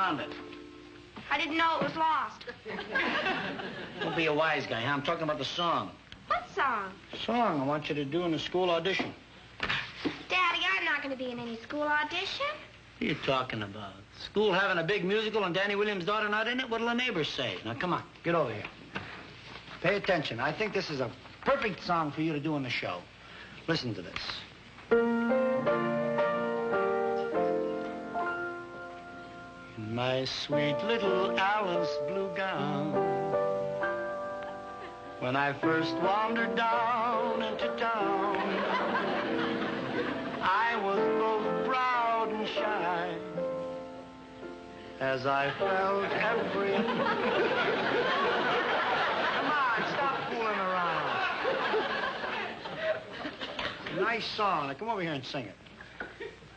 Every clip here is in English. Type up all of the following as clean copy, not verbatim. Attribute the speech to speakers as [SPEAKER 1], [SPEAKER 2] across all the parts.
[SPEAKER 1] found it.
[SPEAKER 2] I didn't know it was lost.
[SPEAKER 1] Don't be a wise guy, huh? I'm talking about the song.
[SPEAKER 2] What song?
[SPEAKER 1] Song I want you to do in the school audition.
[SPEAKER 2] Daddy, I'm not going to be in any school audition.
[SPEAKER 1] What are you talking about? School having a big musical and Danny Williams' daughter not in it? What'll the neighbors say? Now, come on, get over here. Pay attention. I think this is a perfect song for you to do in the show. Listen to this. In my sweet little Alice blue gown, when I first wandered down into town, I was both proud and shy, as I felt every... Come on, stop fooling around. Nice song. Now, come over here and sing it.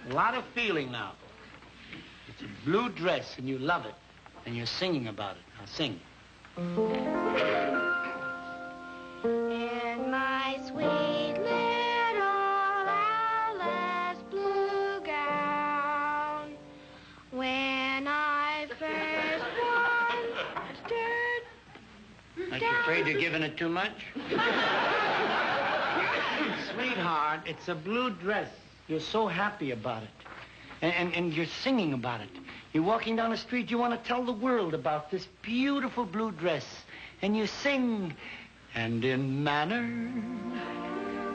[SPEAKER 1] A lot of feeling now. It's a blue dress, and you love it, and you're singing about it. Now, sing.
[SPEAKER 2] In my sweet little Alice blue gown, when I first wandered...
[SPEAKER 1] Aren't you afraid you're giving it too much? Sweetheart, it's a blue dress. You're so happy about it. And you're singing about it. You're walking down the street, you want to tell the world about this beautiful blue dress. And you sing, and in manner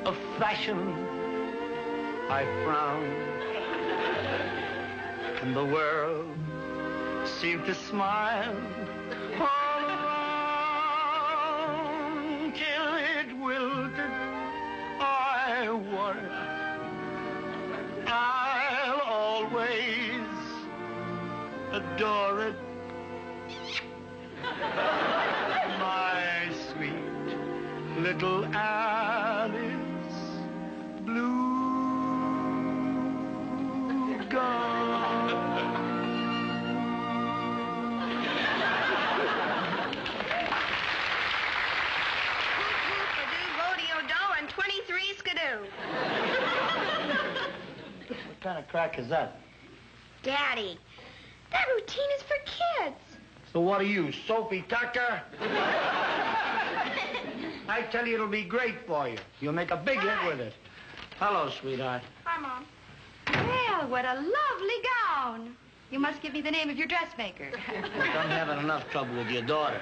[SPEAKER 1] of fashion, I frown. And the world seemed to smile all around, till it wilted. I wore it. I'll always adore it. My sweet little Alice blue gown.
[SPEAKER 2] Rodeo do and 23 skidoo.
[SPEAKER 1] What kind of crack is that?
[SPEAKER 2] Daddy, that routine is for kids.
[SPEAKER 1] So what are you, Sophie Tucker? I tell you, it'll be great for you. You'll make a big hit with it. Hello, sweetheart.
[SPEAKER 2] Hi, Mom.
[SPEAKER 3] Well, what a lovely gown. You must give me the name of your dressmaker.
[SPEAKER 1] I'm having enough trouble with your daughter.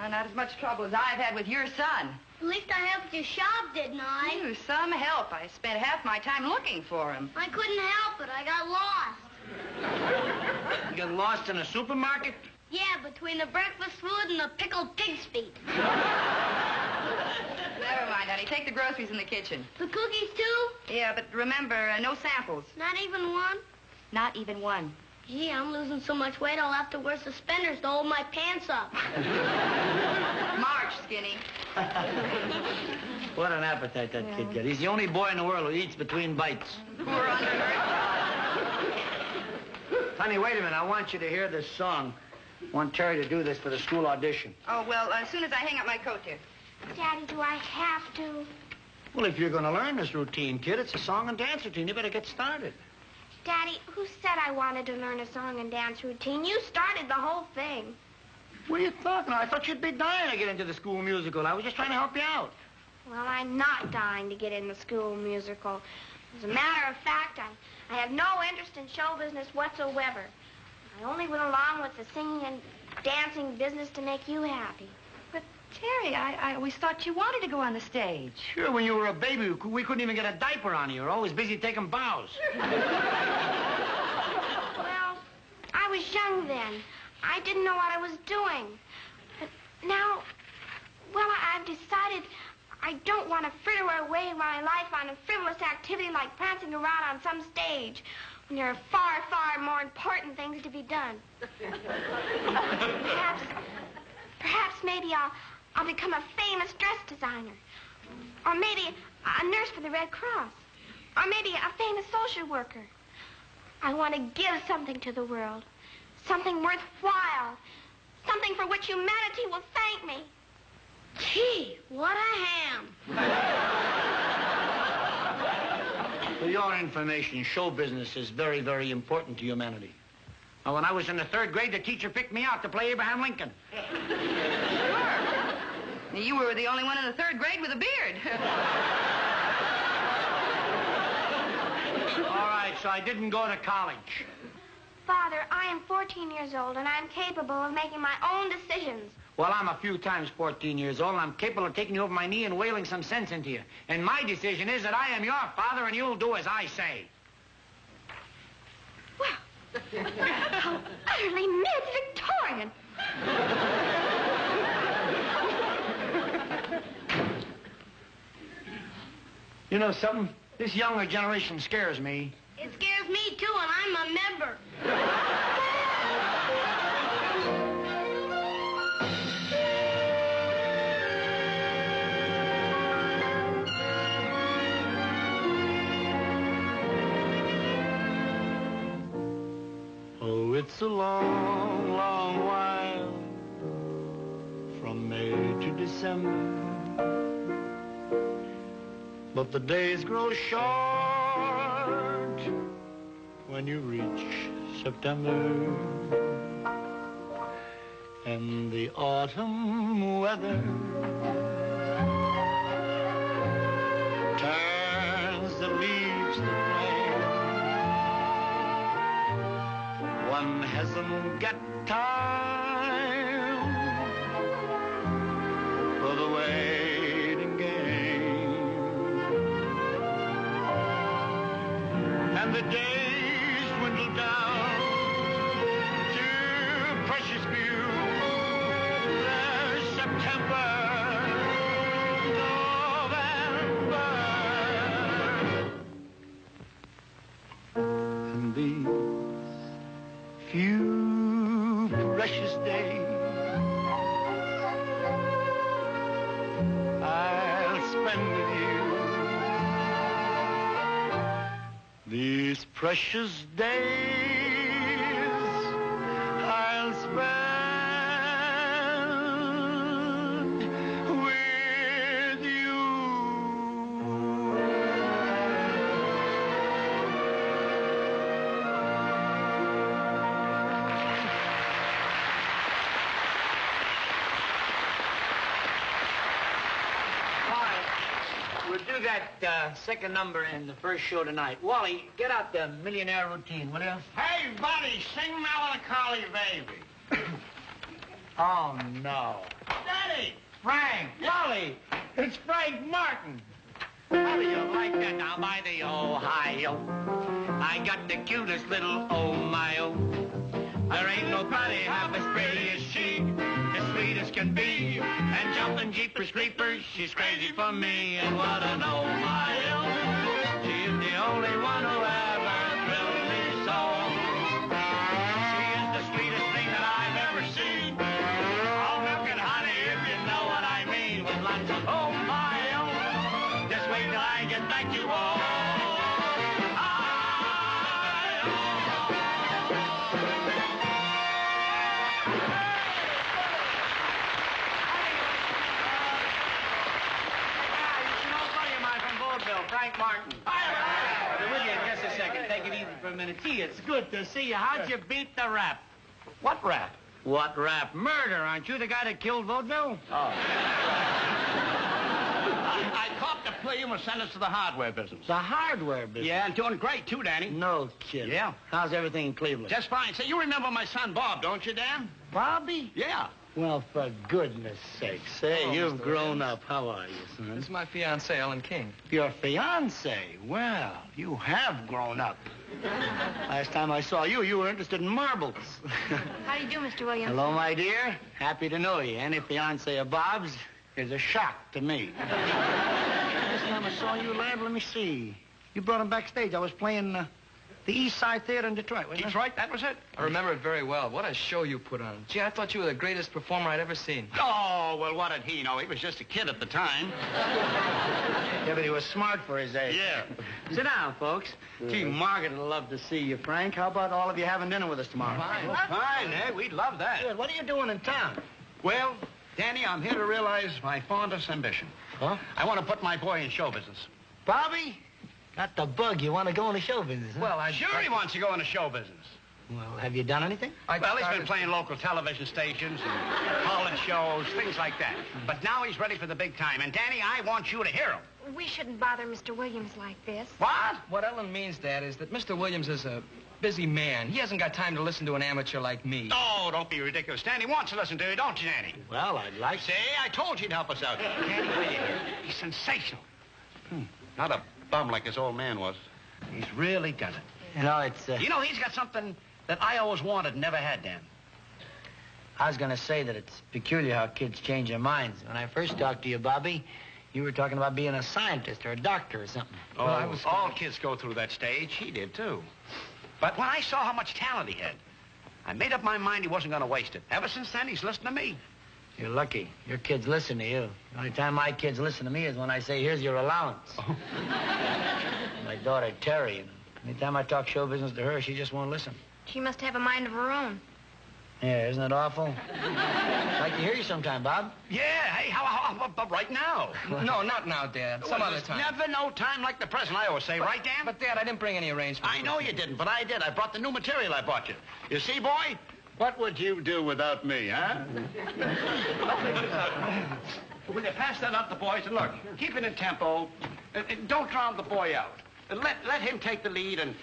[SPEAKER 3] Not as much trouble as I've had with your son.
[SPEAKER 2] At least I helped you shop, didn't I?
[SPEAKER 3] You, some help. I spent half my time looking for him.
[SPEAKER 2] I couldn't help it. I got lost.
[SPEAKER 1] You got lost in a supermarket?
[SPEAKER 2] Yeah, between the breakfast food and the pickled pig's feet.
[SPEAKER 3] Never mind, honey. Take the groceries in the kitchen.
[SPEAKER 2] The cookies, too?
[SPEAKER 3] Yeah, but remember, no samples.
[SPEAKER 2] Not even one?
[SPEAKER 3] Not even one.
[SPEAKER 2] Gee, I'm losing so much weight I'll have to wear suspenders to hold my pants up.
[SPEAKER 3] March, Skinny.
[SPEAKER 1] What an appetite that kid gets. He's the only boy in the world who eats between bites.
[SPEAKER 3] Poor undernourished.
[SPEAKER 1] Honey, wait a minute. I want you to hear this song. I want Terry to do this for the school audition.
[SPEAKER 3] Oh, well, as soon as I hang up my coat here.
[SPEAKER 2] Daddy, do I have to?
[SPEAKER 1] Well, if you're going to learn this routine, kid, it's a song and dance routine. You better get started.
[SPEAKER 2] Daddy, who said I wanted to learn a song and dance routine? You started the whole thing.
[SPEAKER 1] What are you talking about? I thought you'd be dying to get into the school musical. I was just trying to help you out.
[SPEAKER 2] Well, I'm not dying to get in the school musical. As a matter of fact, I have no interest in show business whatsoever. I only went along with the singing and dancing business to make you happy.
[SPEAKER 3] But, Terry, I always thought you wanted to go on the stage.
[SPEAKER 1] Sure, when you were a baby, we couldn't even get a diaper on you. You were always busy taking bows.
[SPEAKER 2] Well, I was young then. I didn't know what I was doing. But now, well, I've decided I don't want to fritter away my life on a frivolous activity like prancing around on some stage when there are far, far more important things to be done. Perhaps maybe I'll become a famous dress designer. Or maybe a nurse for the Red Cross. Or maybe a famous social worker. I want to give something to the world. Something worthwhile. Something for which humanity will thank me. Gee, what a ham.
[SPEAKER 1] For your information, show business is very, very important to humanity. Well, when I was in the 3rd grade, the teacher picked me out to play Abraham Lincoln.
[SPEAKER 3] Sure. You were the only one in the 3rd grade with a beard.
[SPEAKER 1] All right, so I didn't go to college.
[SPEAKER 2] Father, I am 14 years old, and I'm capable of making my own decisions.
[SPEAKER 1] Well, I'm a few times 14 years old, and I'm capable of taking you over my knee and wailing some sense into you. And my decision is that I am your father, and you'll do as I say.
[SPEAKER 2] Well, how utterly mid-Victorian.
[SPEAKER 1] You know something? This younger generation scares me.
[SPEAKER 2] It scares me, too, and I'm a member.
[SPEAKER 1] Oh, it's a long, long while from May to December. But the days grow short when you reach September. And the autumn weather turns the leaves to flame. One hasn't got time for the waiting game. And the days dwindle down to precious few. There's September, November, and these few precious days I'll spend with you. These precious days I'll spend with you. We'll do that second number in the first show tonight. Wally, get out the millionaire routine, will you?
[SPEAKER 4] Hey, buddy, sing now with a collie baby.
[SPEAKER 1] Oh, no.
[SPEAKER 4] Daddy!
[SPEAKER 1] Frank! Wally! It's Frank Martin! How do you like that now by the Ohio? I got the cutest little oh-my-oh. There ain't nobody half as pretty as she, as sweet as can be. And jumping jeepers creepers, she's crazy for me. And what an oh-my-oh. She's the only one who ever thrilled me so. She is the sweetest thing that I've ever seen. Oh, milk and honey, if you know what I mean. With lots of oh-my-oh. Just wait till I get back to you all. Frank Martin. I'll be with you in just a second. Take it easy for a minute. Gee, it's good to see you. How'd you beat the rap?
[SPEAKER 4] What rap?
[SPEAKER 1] What rap? Murder, aren't you the guy that killed Vaudeville?
[SPEAKER 4] Oh. I caught the plea and was sentenced to the hardware business.
[SPEAKER 1] The hardware business?
[SPEAKER 4] Yeah, and doing great, too, Danny.
[SPEAKER 1] No kidding.
[SPEAKER 4] Yeah.
[SPEAKER 1] How's everything in Cleveland?
[SPEAKER 4] Just fine. Say, you remember my son Bob, don't you, Dan?
[SPEAKER 1] Bobby?
[SPEAKER 4] Yeah.
[SPEAKER 1] Well, for goodness sake, say,
[SPEAKER 5] Hello,
[SPEAKER 1] you've
[SPEAKER 5] Mr.
[SPEAKER 1] grown
[SPEAKER 5] Williams.
[SPEAKER 1] up. How are you, son?
[SPEAKER 5] This is my fiancée, Ellen King.
[SPEAKER 1] Your fiancé? Well, you have grown up. Last time I saw you, you were interested in marbles.
[SPEAKER 3] How do you do, Mr. Williams?
[SPEAKER 1] Hello, my dear. Happy to know you. Any fiancé of Bob's is a shock to me. Last time I saw you, lad, let me see. You brought him backstage. I was playing the East Side Theater in Detroit, wasn't it?
[SPEAKER 4] Detroit, that was it?
[SPEAKER 5] I remember it very well. What a show you put on. Gee, I thought you were the greatest performer I'd ever seen.
[SPEAKER 4] Oh, well, what did he know? He was just a kid at the time.
[SPEAKER 1] Yeah, but he was smart for his age.
[SPEAKER 4] Yeah.
[SPEAKER 1] Sit down, folks. Gee, Margaret would love to see you, Frank. How about all of you having dinner with us tomorrow?
[SPEAKER 5] Fine.
[SPEAKER 4] Fine, eh? We'd love that.
[SPEAKER 1] Good. What are you doing in town?
[SPEAKER 4] Well, Danny, I'm here to realize my fondest ambition.
[SPEAKER 1] Huh?
[SPEAKER 4] I want to put my boy in show business.
[SPEAKER 1] Bobby? Got the bug. You want to go into show business, huh?
[SPEAKER 4] Well, sure he wants to go into show business.
[SPEAKER 1] Well, have you done anything?
[SPEAKER 4] Well, he's been playing local television stations and college shows, things like that. But now he's ready for the big time. And, Danny, I want you to hear him.
[SPEAKER 2] We shouldn't bother Mr. Williams like this.
[SPEAKER 4] What?
[SPEAKER 5] What Ellen means, Dad, is that Mr. Williams is a busy man. He hasn't got time to listen to an amateur like me.
[SPEAKER 4] Oh, don't be ridiculous. Danny wants to listen to you, don't you, Danny?
[SPEAKER 1] Well, I'd like to.
[SPEAKER 4] See, I told you he'd help us out. Danny, will you hear? He's sensational. Not a bum like his old man was. He's really got it.
[SPEAKER 1] You know, it's...
[SPEAKER 4] You know, he's got something that I always wanted and never had, Dan.
[SPEAKER 1] I was going to say that it's peculiar how kids change their minds. When I first talked to you, Bobby, you were talking about being a scientist or a doctor or something.
[SPEAKER 4] Oh, all kids go through that stage. He did, too. But when I saw how much talent he had, I made up my mind he wasn't going to waste it. Ever since then, he's listened to me.
[SPEAKER 1] You're lucky. Your kids listen to you. The only time my kids listen to me is when I say, here's your allowance.
[SPEAKER 4] Oh.
[SPEAKER 1] My daughter, Terry, anytime I talk show business to her, she just won't listen.
[SPEAKER 2] She must have a mind of her own.
[SPEAKER 1] Yeah, isn't it awful? I'd like to hear you sometime, Bob.
[SPEAKER 4] Yeah, hey, how about right now?
[SPEAKER 5] No, not now, Dad. Some other time.
[SPEAKER 4] Never no time like the present, I always say. Right, Dan?
[SPEAKER 5] But, Dad, I didn't bring any arrangements.
[SPEAKER 4] I know you didn't, but I did. I brought the new material I bought you. You see, boy? What would you do without me, huh? Will you pass that out to the boys? And look, keep it in tempo. Don't drown the boy out. Let him take the lead, and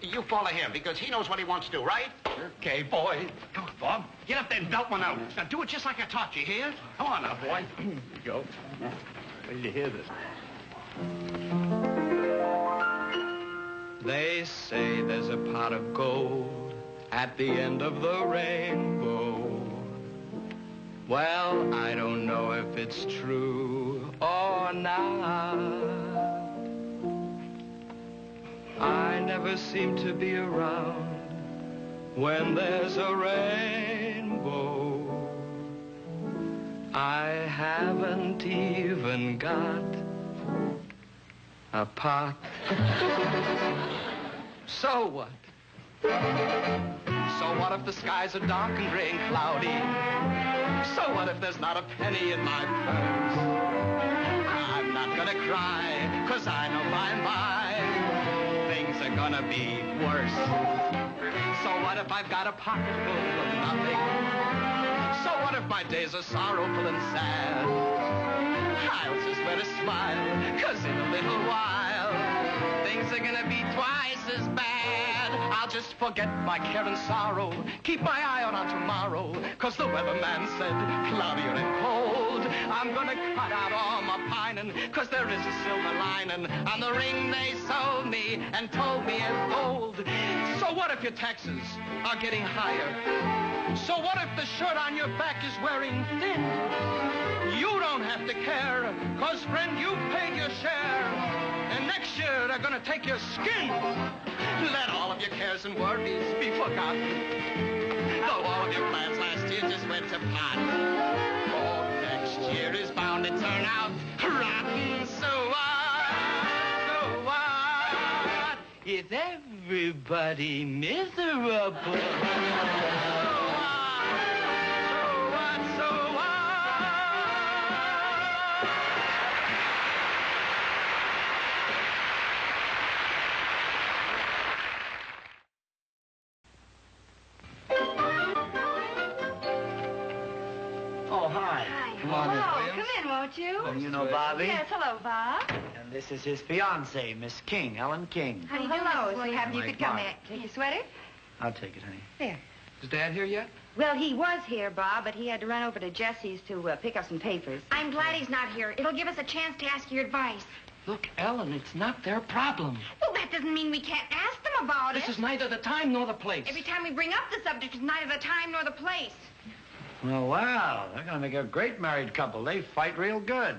[SPEAKER 4] you follow him, because he knows what he wants to do, right? Okay, boy. Come on, Bob. Get up there and belt one out. Now, do it just like I taught you, here. Come on now, boy. Here you go. Wait till you hear this.
[SPEAKER 5] They say there's a pot of gold at the end of the rainbow. Well, I don't know if it's true or not. I never seem to be around when there's a rainbow. I haven't even got a pot. So what? So what if the skies are dark and gray and cloudy? So what if there's not a penny in my purse? I'm not gonna cry, 'cause I know by and by things are gonna be worse. So what if I've got a pocket full of nothing? So what if my days are sorrowful and sad? I'll just wear a smile, 'cause in a little while things are gonna be twice as bad. I'll just forget my care and sorrow, keep my eye on tomorrow, 'cause the weatherman said cloudier and cold. I'm gonna cut out all my pining, 'cause there is a silver lining on the ring they sold me and told me is gold. So what if your taxes are getting higher? So what if the shirt on your back is wearing thin? You don't have to care, 'cause friend, you paid your share. And next year they're gonna take your skin. Let all of your cares and worries be forgotten, though all of your plans last year just went to pot. Oh, next year is bound to turn out rotten. So what? So what? Is everybody miserable?
[SPEAKER 3] Won't you?
[SPEAKER 1] Oh, you know Bobby?
[SPEAKER 3] Yes, hello, Bob.
[SPEAKER 1] And this is his fiancée, Miss King, Ellen King.
[SPEAKER 3] How do you do, Hello, so happy you could come in. Take your sweater?
[SPEAKER 1] I'll take it, honey.
[SPEAKER 3] There.
[SPEAKER 5] Is Dad here yet?
[SPEAKER 3] Well, he was here, Bob, but he had to run over to Jesse's to pick up some papers.
[SPEAKER 2] I'm glad he's not here. It'll give us a chance to ask your advice.
[SPEAKER 5] Look, Ellen, it's not their problem.
[SPEAKER 2] Well, that doesn't mean we can't ask them about
[SPEAKER 5] This
[SPEAKER 2] it.
[SPEAKER 5] is neither the time nor the place.
[SPEAKER 2] Every time we bring up the subject, it's neither the time nor the place.
[SPEAKER 1] Well, wow, they're going to make a great married couple. They fight real good.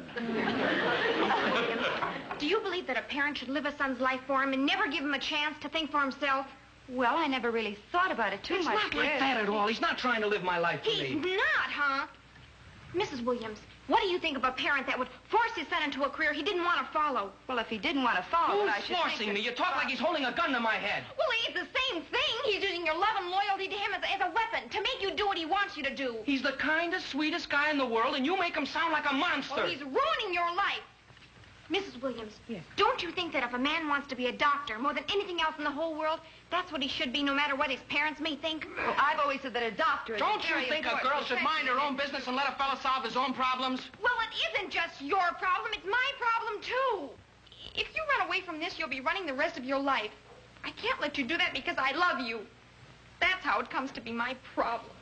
[SPEAKER 2] Do you believe that a parent should live a son's life for him and never give him a chance to think for himself?
[SPEAKER 3] Well, I never really thought about it too
[SPEAKER 5] It's
[SPEAKER 3] much.
[SPEAKER 5] not like that at all. He's not trying to live my life for
[SPEAKER 2] He's
[SPEAKER 5] me.
[SPEAKER 2] not, huh? Mrs. Williams, what do you think of a parent that would force his son into a career he didn't want to follow?
[SPEAKER 3] Well, if he didn't want to follow it, I
[SPEAKER 5] Who's
[SPEAKER 3] should
[SPEAKER 5] forcing
[SPEAKER 3] think
[SPEAKER 5] me?
[SPEAKER 3] that-
[SPEAKER 5] You talk like he's holding a gun to my head.
[SPEAKER 2] Well, it's the same thing. He's using your love and loyalty to him as a weapon to make you do what he wants you to do.
[SPEAKER 5] He's the kindest, sweetest guy in the world, and you make him sound like a monster.
[SPEAKER 2] Well, he's ruining your life. Mrs. Williams.
[SPEAKER 3] Yes.
[SPEAKER 2] Don't you think that if a man wants to be a doctor more than anything else in the whole world, that's what he should be no matter what his parents may think?
[SPEAKER 3] Well, I've always said that a doctor is
[SPEAKER 5] Don't you think a girl should mind her own business and let a fella solve his own problems?
[SPEAKER 2] Well, it isn't just your problem. It's my problem, too. If you run away from this, you'll be running the rest of your life. I can't let you do that because I love you. That's how it comes to be my problem.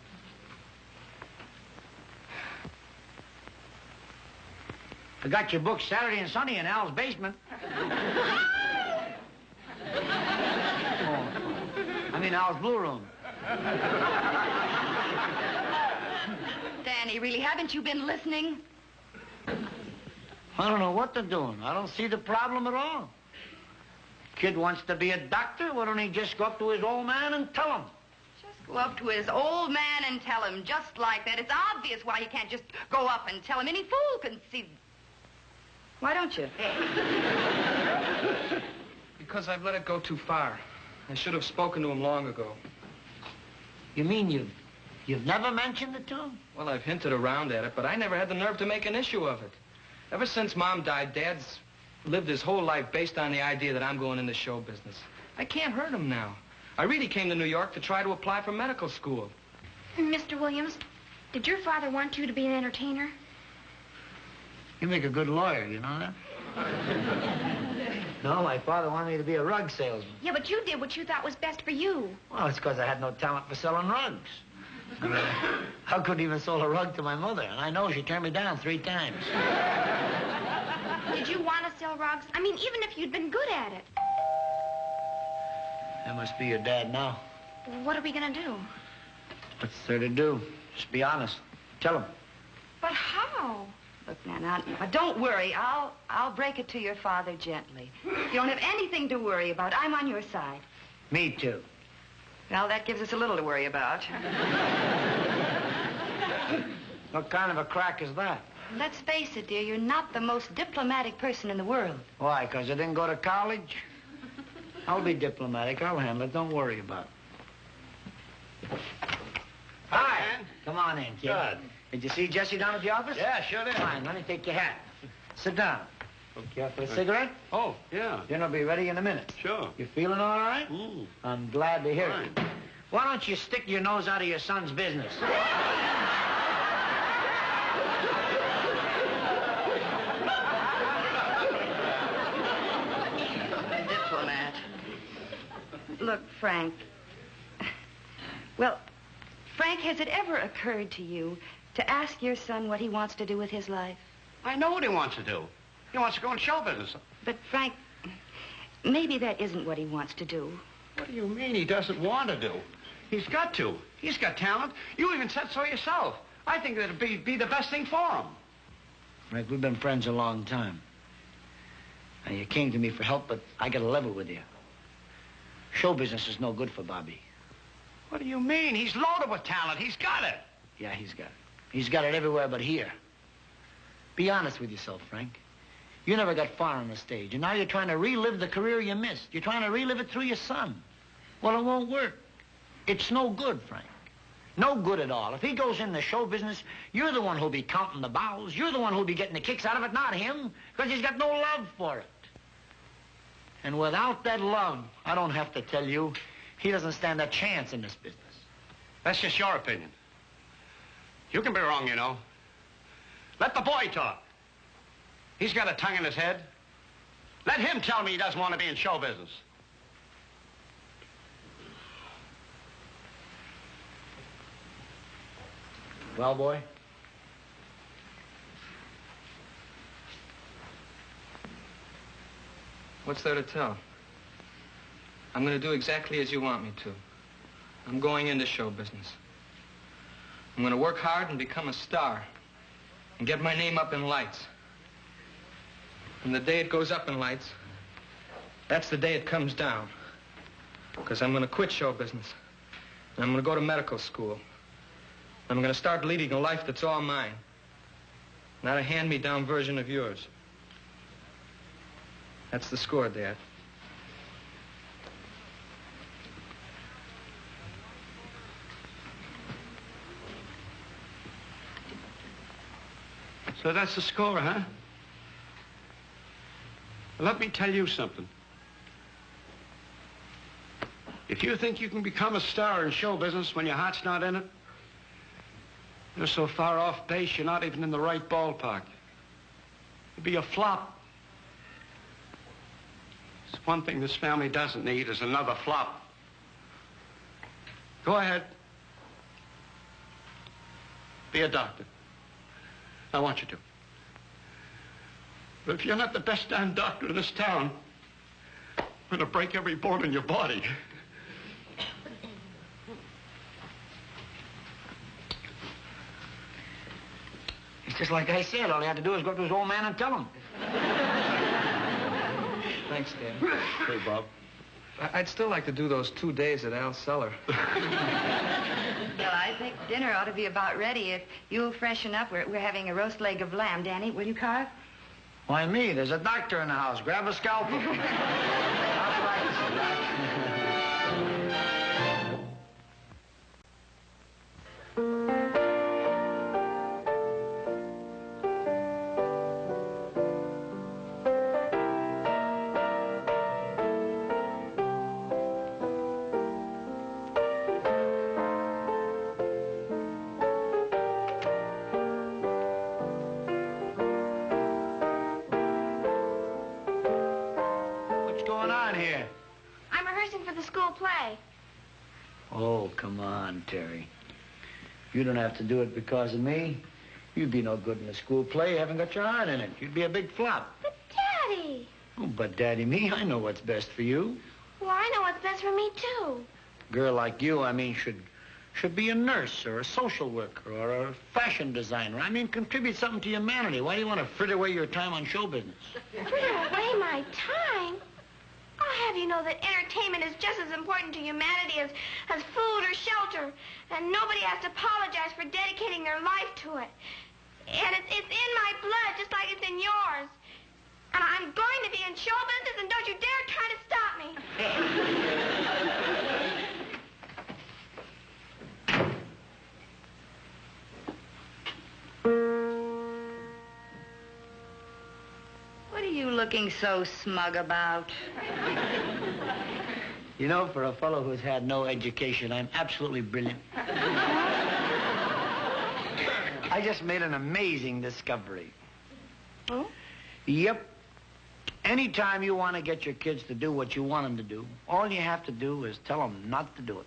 [SPEAKER 1] I got your book Saturday and Sunday in Al's basement. I mean Al's blue room.
[SPEAKER 3] Danny, really, haven't you been listening?
[SPEAKER 1] I don't know what they're doing. I don't see the problem at all. Kid wants to be a doctor. Why don't he just go up to his old man and tell him?
[SPEAKER 3] Just go up to his old man and tell him just like that. It's obvious why you can't just go up and tell him. Any fool can see. Why don't you?
[SPEAKER 5] Because I've let it go too far. I should have spoken to him long ago.
[SPEAKER 1] You mean you've never mentioned it to him?
[SPEAKER 5] Well, I've hinted around at it, but I never had the nerve to make an issue of it. Ever since Mom died, Dad's lived his whole life based on the idea that I'm going into show business. I can't hurt him now. I really came to New York to try to apply for medical school.
[SPEAKER 2] Mr. Williams, did your father want you to be an entertainer?
[SPEAKER 1] You make a good lawyer, you know that? No, my father wanted me to be a rug salesman.
[SPEAKER 2] Yeah, but you did what you thought was best for you.
[SPEAKER 1] Well, it's because I had no talent for selling rugs. I mean, I couldn't even sell a rug to my mother, and I know she turned me down 3 times.
[SPEAKER 2] Did you want to sell rugs? I mean, even if you'd been good at it.
[SPEAKER 1] That must be your dad now.
[SPEAKER 2] What are we going to do?
[SPEAKER 1] What's there to do? Just be honest. Tell him.
[SPEAKER 2] But how?
[SPEAKER 3] Look, now, don't worry. I'll break it to your father gently. You don't have anything to worry about. I'm on your side.
[SPEAKER 1] Me too.
[SPEAKER 3] Well, that gives us a little to worry about.
[SPEAKER 1] What kind of a crack is that?
[SPEAKER 3] Let's face it, dear, you're not the most diplomatic person in the world.
[SPEAKER 1] Why, because I didn't go to college? I'll be diplomatic. I'll handle it. Don't worry about it. Hi. Come on in, kid.
[SPEAKER 4] Good.
[SPEAKER 1] Did you see Jesse down at the office?
[SPEAKER 4] Yeah, sure did.
[SPEAKER 1] Fine, let me take your hat. Sit down. Hook you up for a cigarette?
[SPEAKER 4] Oh, yeah.
[SPEAKER 1] Dinner'll be ready in a minute.
[SPEAKER 4] Sure.
[SPEAKER 1] You feeling all right?
[SPEAKER 4] Mm.
[SPEAKER 1] I'm glad to hear
[SPEAKER 4] Fine.
[SPEAKER 1] it. Why don't you stick your nose out of your son's business?
[SPEAKER 3] Diplomat. Look, Frank. Well, Frank, has it ever occurred to you to ask your son what he wants to do with his life?
[SPEAKER 4] I know what he wants to do. He wants to go in show business.
[SPEAKER 3] But, Frank, maybe that isn't what he wants to do.
[SPEAKER 4] What do you mean he doesn't want to do? He's got to. He's got talent. You even said so yourself. I think that'd be the best thing for him.
[SPEAKER 1] Frank, we've been friends a long time. Now, you came to me for help, but I got to level with you. Show business is no good for Bobby.
[SPEAKER 4] What do you mean? He's loaded with talent. He's got it.
[SPEAKER 1] Yeah, he's got it. He's got it everywhere but here. Be honest with yourself, Frank. You never got far on the stage, and now you're trying to relive the career you missed. You're trying to relive it through your son. Well, it won't work. It's no good, Frank. No good at all. If he goes in the show business, you're the one who'll be counting the bows. You're the one who'll be getting the kicks out of it, not him, because he's got no love for it. And without that love, I don't have to tell you, he doesn't stand a chance in this business.
[SPEAKER 4] That's just your opinion. You can be wrong, you know. Let the boy talk. He's got a tongue in his head. Let him tell me he doesn't want to be in show business.
[SPEAKER 1] Well, boy?
[SPEAKER 5] What's there to tell? I'm going to do exactly as you want me to. I'm going into show business. I'm going to work hard and become a star and get my name up in lights. And the day it goes up in lights, that's the day it comes down. Because I'm going to quit show business. And I'm going to go to medical school. I'm going to start leading a life that's all mine. Not a hand-me-down version of yours. That's the score, Dad.
[SPEAKER 4] So that's the score, huh? Let me tell you something. If you think you can become a star in show business when your heart's not in it, you're so far off base, you're not even in the right ballpark. You'd be a flop. It's one thing this family doesn't need is another flop. Go ahead. Be a doctor. I want you to. But if you're not the best damn doctor in this town, I'm going to break every bone in your body.
[SPEAKER 1] It's just like I said. All you have to do is go up to his old man and tell him.
[SPEAKER 6] Thanks, Dan.
[SPEAKER 4] Hey, Bob.
[SPEAKER 6] I'd still like to do those 2 days at Al's cellar.
[SPEAKER 3] Well, I think dinner ought to be about ready. If you'll freshen up, we're having a roast leg of lamb. Danny, will you carve?
[SPEAKER 1] Why, me? There's a doctor in the house. Grab a scalpel. I'll practice it, Doc. Oh, come on, Terry. You don't have to do it because of me. You'd be no good in a school play. You haven't got your heart in it. You'd be a big flop.
[SPEAKER 2] But, Daddy.
[SPEAKER 1] Oh, but, Daddy, me, I know what's best for you.
[SPEAKER 2] Well, I know what's best for me, too.
[SPEAKER 1] A girl like you, I mean, should be a nurse or a social worker or a fashion designer. I mean, contribute something to humanity. Why do you want to fritter away your time on show business?
[SPEAKER 2] Fritter away my time? I'll have you know that entertainment is just as important to humanity as food or shelter. And nobody has to apologize for dedicating their life to it. And it's in my blood, just like it's in yours. And I'm going to be in show business, and don't you dare try to stop me.
[SPEAKER 3] What are you looking so smug about?
[SPEAKER 1] You know, for a fellow who's had no education, I'm absolutely brilliant. I just made an amazing discovery.
[SPEAKER 3] Oh?
[SPEAKER 1] Yep. Anytime you want to get your kids to do what you want them to do, all you have to do is tell them not to do it.